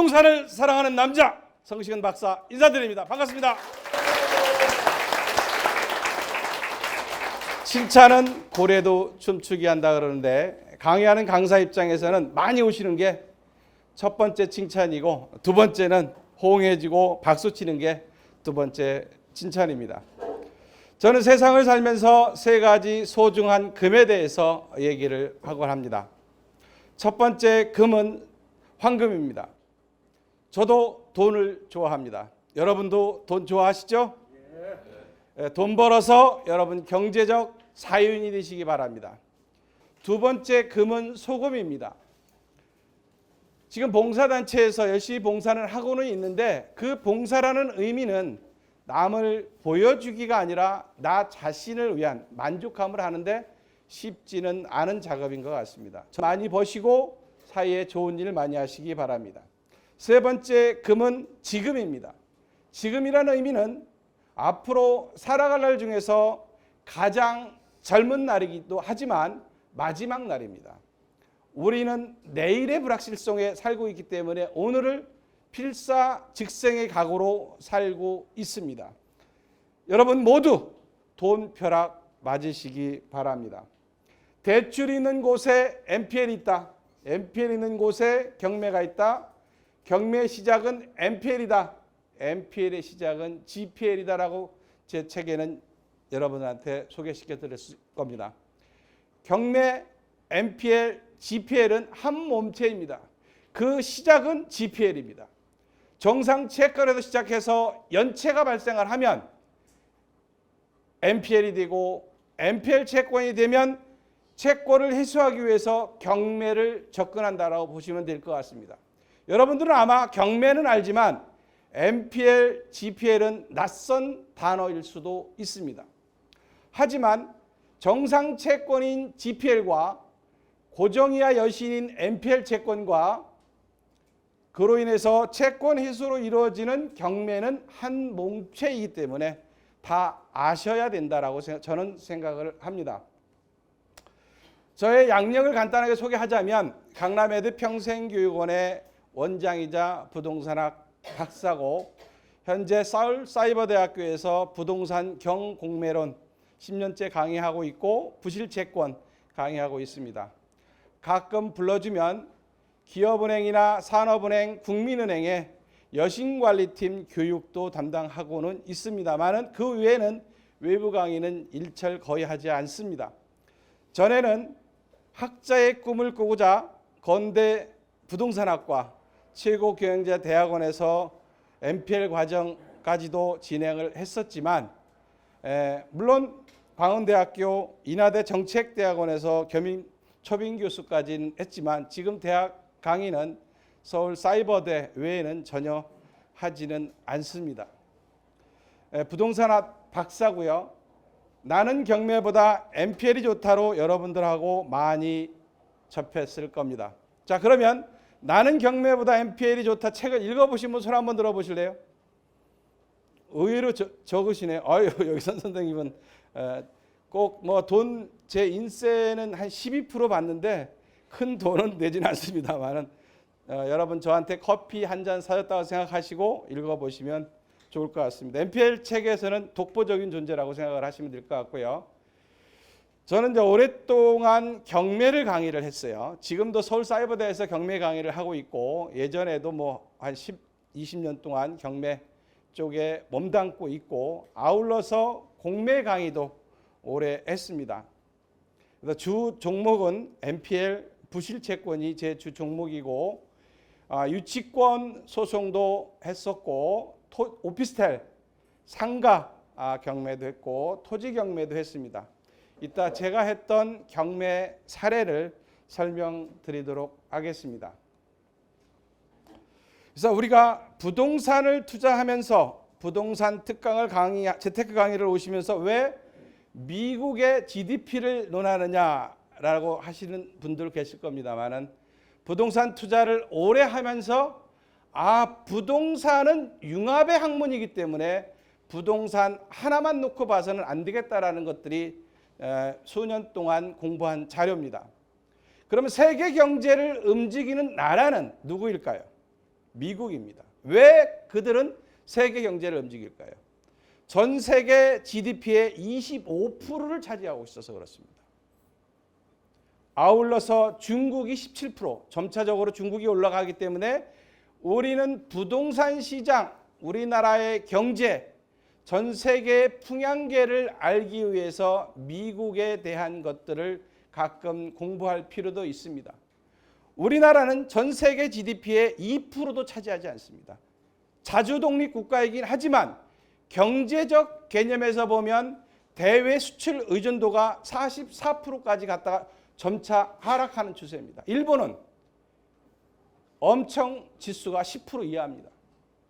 부동산을 사랑하는 남자 성시근 박사 인사드립니다. 반갑습니다. 칭찬은 고래도 춤추게 한다 그러는데 강의하는 강사 입장에서는 많이 오시는 게 첫 번째 칭찬이고 두 번째는 호응해주고 박수치는 게 두 번째 칭찬입니다. 저는 세상을 살면서 세 가지 소중한 금에 대해서 얘기를 하곤 합니다. 첫 번째 금은 황금입니다. 저도 돈을 좋아합니다. 여러분도 돈 좋아하시죠? 돈 벌어서 여러분 경제적 사유인이 되시기 바랍니다. 두 번째 금은 소금입니다. 지금 봉사단체에서 열심히 봉사는 하고는 있는데 그 봉사라는 의미는 남을 보여주기가 아니라 나 자신을 위한 만족함을 하는데 쉽지는 않은 작업인 것 같습니다. 많이 버시고 사이에 좋은 일 많이 하시기 바랍니다. 세 번째 금은 지금입니다. 지금이라는 의미는 앞으로 살아갈 날 중에서 가장 젊은 날이기도 하지만 마지막 날입니다. 우리는 내일의 불확실성에 살고 있기 때문에 오늘을 필사직생의 각오로 살고 있습니다. 여러분 모두 돈 벼락 맞으시기 바랍니다. 대출 있는 곳에 NPL이 있다. NPL 있는 곳에 경매가 있다. 경매의 시작은 NPL이다. NPL의 시작은 GPL이다라고 제 책에는 여러분한테 소개시켜 드렸을 겁니다. 경매, NPL, GPL은 한 몸체입니다. 그 시작은 GPL입니다. 정상 채권에서 시작해서 연체가 발생을 하면 NPL이 되고 NPL 채권이 되면 채권을 회수하기 위해서 경매를 접근한다라고 보시면 될 것 같습니다. 여러분들은 아마 경매는 알지만 NPL, GPL은 낯선 단어일 수도 있습니다. 하지만 정상 채권인 GPL과 고정이하 여신인 NPL 채권과 그로 인해서 채권 회수로 이루어지는 경매는 한 몸체이기 때문에 다 아셔야 된다라고 저는 생각을 합니다. 저의 양력을 간단하게 소개하자면 강남에드 평생교육원의 원장이자 부동산학 박사고 현재 서울사이버대학교에서 부동산 경공매론 10년째 강의하고 있고 부실채권 강의하고 있습니다. 가끔 불러주면 기업은행이나 산업은행, 국민은행의 여신관리팀 교육도 담당하고는 있습니다만 그 외에는 외부 강의는 일철 거의 하지 않습니다. 전에는 학자의 꿈을 꾸고자 건대 부동산학과 최고경영자 대학원에서 MPL 과정까지도 진행을 했었지만 물론 광운대학교 인하대 정책대학원에서 초빙 교수까지는 했지만 지금 대학 강의는 서울 사이버대 외에는 전혀 하지는 않습니다. 부동산학 박사고요. 나는 경매보다 NPL이 좋다로 여러분들하고 많이 접했을 겁니다. 자, 그러면 나는 경매보다 NPL이 좋다 책을 읽어보신 분 손 한번 들어보실래요? 의외로 적으시네요. 아유, 여기 선생님은 꼭 뭐 돈 제 인세는 한 12% 받는데 큰 돈은 내지는 않습니다만은 여러분 저한테 커피 한 잔 사줬다고 생각하시고 읽어보시면 좋을 것 같습니다. NPL 책에서는 독보적인 존재라고 생각을 하시면 될 것 같고요. 저는 이제 오랫동안 경매를 강의를 했어요. 지금도 서울사이버대에서 경매 강의를 하고 있고 예전에도 뭐 한 20년 동안 경매 쪽에 몸담고 있고 아울러서 공매 강의도 오래 했습니다. 그래서 주 종목은 NPL 부실채권이 제 주 종목이고 유치권 소송도 했었고 오피스텔 상가 경매도 했고 토지 경매도 했습니다. 이따 제가 했던 경매 사례를 설명드리도록 하겠습니다. 그래서 우리가 부동산을 투자하면서 부동산 특강을 재테크 강의를 오시면서 왜 미국의 GDP를 논하느냐라고 하시는 분들 계실 겁니다만은 부동산 투자를 오래 하면서 부동산은 융합의 학문이기 때문에 부동산 하나만 놓고 봐서는 안 되겠다라는 것들이 수년 동안 공부한 자료입니다. 그러면 세계 경제를 움직이는 나라는 누구일까요? 미국입니다. 왜 그들은 세계 경제를 움직일까요? 전 세계 GDP의 25%를 차지하고 있어서 그렇습니다. 아울러서 중국이 17%, 점차적으로 중국이 올라가기 때문에 우리는 부동산 시장, 우리나라의 경제, 전 세계의 풍향계를 알기 위해서 미국에 대한 것들을 가끔 공부할 필요도 있습니다. 우리나라는 전 세계 GDP의 2%도 차지하지 않습니다. 자주 독립 국가이긴 하지만 경제적 개념에서 보면 대외 수출 의존도가 44%까지 갔다가 점차 하락하는 추세입니다. 일본은 엄청 지수가 10% 이하입니다.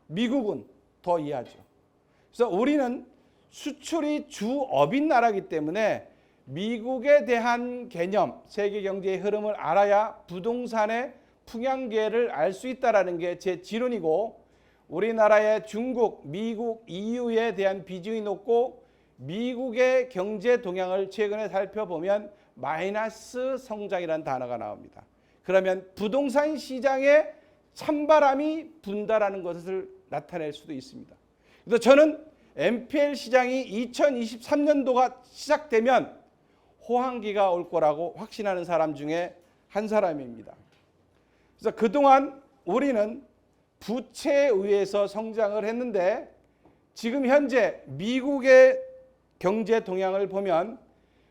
미국은 더 이하죠. 그래서 우리는 수출이 주업인 나라이기 때문에 미국에 대한 개념, 세계 경제의 흐름을 알아야 부동산의 풍향계를 알 수 있다는 게 제 지론이고, 우리나라의 중국, 미국, EU에 대한 비중이 높고 미국의 경제 동향을 최근에 살펴보면 마이너스 성장이라는 단어가 나옵니다. 그러면 부동산 시장에 찬바람이 분다라는 것을 나타낼 수도 있습니다. 그래서 저는 NPL 시장이 2023년도가 시작되면 호황기가 올 거라고 확신하는 사람 중에 한 사람입니다. 그래서 그동안 우리는 부채에 의해서 성장을 했는데 지금 현재 미국의 경제 동향을 보면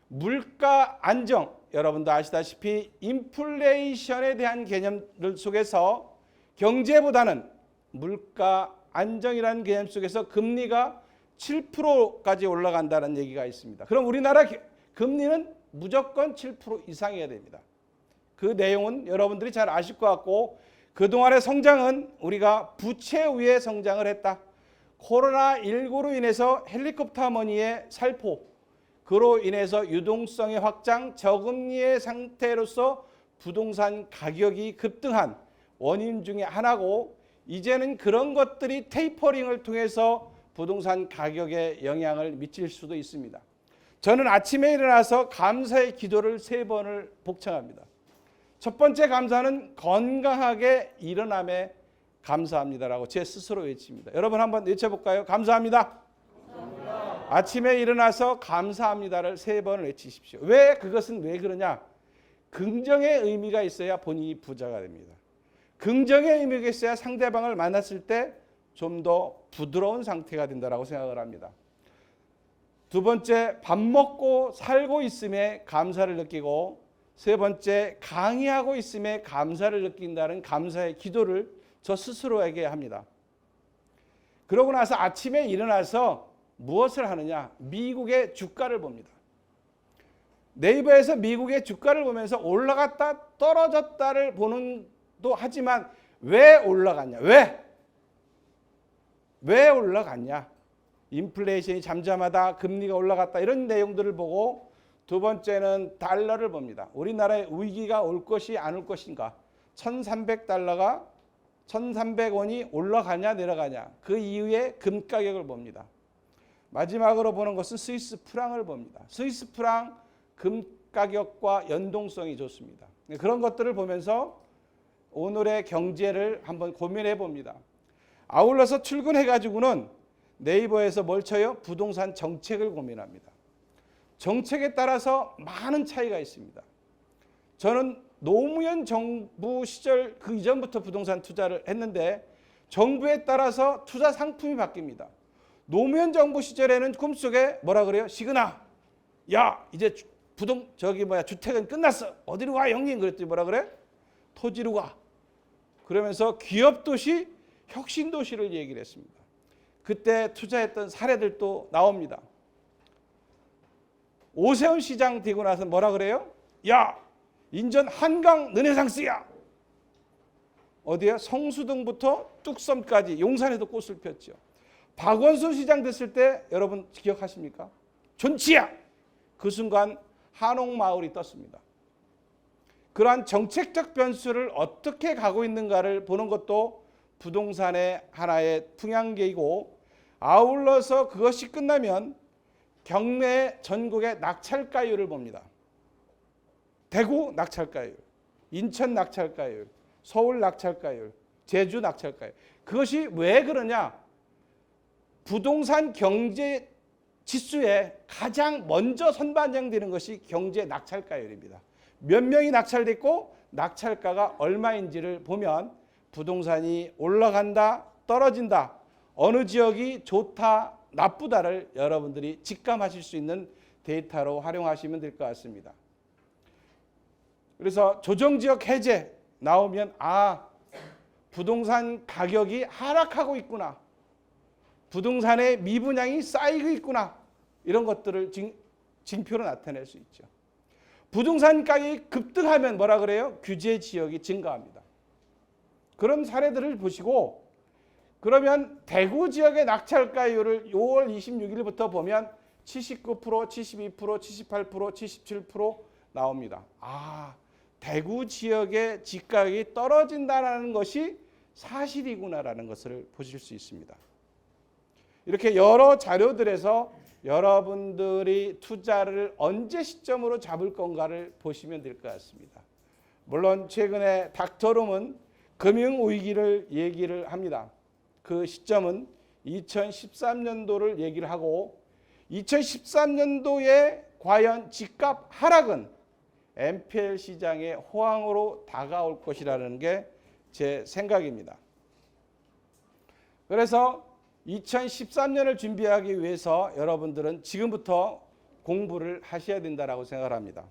물가 안정, 여러분도 아시다시피 인플레이션에 대한 개념들 속에서 경제보다는 물가 안정이라는 개념 속에서 금리가 7%까지 올라간다는 얘기가 있습니다. 그럼 우리나라 금리는 무조건 7% 이상이어야 됩니다. 그 내용은 여러분들이 잘 아실 것 같고, 그동안의 성장은 우리가 부채 위에 성장을 했다. 코로나19로 인해서 헬리콥터 머니의 살포, 그로 인해서 유동성의 확장, 저금리의 상태로서 부동산 가격이 급등한 원인 중에 하나고, 이제는 그런 것들이 테이퍼링을 통해서 부동산 가격에 영향을 미칠 수도 있습니다. 저는 아침에 일어나서 감사의 기도를 3번을 복창합니다. 첫 번째 감사는 건강하게 일어남에 감사합니다라고 제 스스로 외칩니다. 여러분 한번 외쳐볼까요? 감사합니다. 감사합니다. 아침에 일어나서 감사합니다를 3번을 외치십시오. 왜 그것은 왜 그러냐? 긍정의 의미가 있어야 본인이 부자가 됩니다. 긍정의 의미가 있어야 상대방을 만났을 때 좀 더 부드러운 상태가 된다고 생각을 합니다. 두 번째, 밥 먹고 살고 있음에 감사를 느끼고, 세 번째, 강의하고 있음에 감사를 느낀다는 감사의 기도를 저 스스로에게 합니다. 그러고 나서 아침에 일어나서 무엇을 하느냐? 미국의 주가를 봅니다. 네이버에서 미국의 주가를 보면서 올라갔다 떨어졌다를 보는도 하지만 왜 올라갔냐? 왜 올라갔냐? 인플레이션이 잠잠하다, 금리가 올라갔다, 이런 내용들을 보고, 두 번째는 달러를 봅니다. 우리나라에 위기가 올 것이 안 올 것인가? 1,300달러가 1,300원이 올라가냐 내려가냐? 그 이후에 금 가격을 봅니다. 마지막으로 보는 것은 스위스 프랑을 봅니다. 스위스 프랑 금 가격과 연동성이 좋습니다. 그런 것들을 보면서 오늘의 경제를 한번 고민해 봅니다. 아울러서 출근해가지고는 네이버에서 뭘 쳐요? 부동산 정책을 고민합니다. 정책에 따라서 많은 차이가 있습니다. 저는 노무현 정부 시절 그 이전부터 부동산 투자를 했는데 정부에 따라서 투자 상품이 바뀝니다. 노무현 정부 시절에는 꿈속에 뭐라 그래요? 시그나, 야 이제 주택은 끝났어. 어디로 가 형님? 그랬더니 뭐라 그래? 토지로 가. 그러면서 기업도시, 혁신도시를 얘기를 했습니다. 그때 투자했던 사례들도 나옵니다. 오세훈 시장 되고 나서 뭐라 그래요? 야, 인천 한강 르네상스야. 어디야? 성수동부터 뚝섬까지 용산에도 꽃을 폈죠. 박원순 시장 됐을 때 여러분 기억하십니까? 존치야. 그 순간 한옥마을이 떴습니다. 그러한 정책적 변수를 어떻게 가고 있는가를 보는 것도 부동산의 하나의 풍향계이고, 아울러서 그것이 끝나면 경내 전국의 낙찰가율을 봅니다. 대구 낙찰가율, 인천 낙찰가율, 서울 낙찰가율, 제주 낙찰가요. 그것이 왜 그러냐? 부동산 경제 지수에 가장 먼저 선반영되는 것이 경제 낙찰가율입니다. 몇 명이 낙찰됐고 낙찰가가 얼마인지를 보면 부동산이 올라간다, 떨어진다, 어느 지역이 좋다, 나쁘다를 여러분들이 직감하실 수 있는 데이터로 활용하시면 될 것 같습니다. 그래서 조정지역 해제 나오면 부동산 가격이 하락하고 있구나. 부동산의 미분양이 쌓이고 있구나. 이런 것들을 징표로 나타낼 수 있죠. 부동산 가격이 급등하면 뭐라 그래요? 규제 지역이 증가합니다. 그런 사례들을 보시고 그러면 대구 지역의 낙찰가율을 6월 26일부터 보면 79%, 72%, 78%, 77% 나옵니다. 대구 지역의 집가격이 떨어진다는 것이 사실이구나라는 것을 보실 수 있습니다. 이렇게 여러 자료들에서 여러분들이 투자를 언제 시점으로 잡을 건가를 보시면 될 것 같습니다. 물론 최근에 닥터룸은 금융위기를 얘기를 합니다. 그 시점은 2013년도를 얘기를 하고 2013년도에 과연 집값 하락은 NPL 시장의 호황으로 다가올 것이라는 게 제 생각입니다. 그래서 2013년을 준비하기 위해서 여러분들은 지금부터 공부를 하셔야 된다고 생각합니다.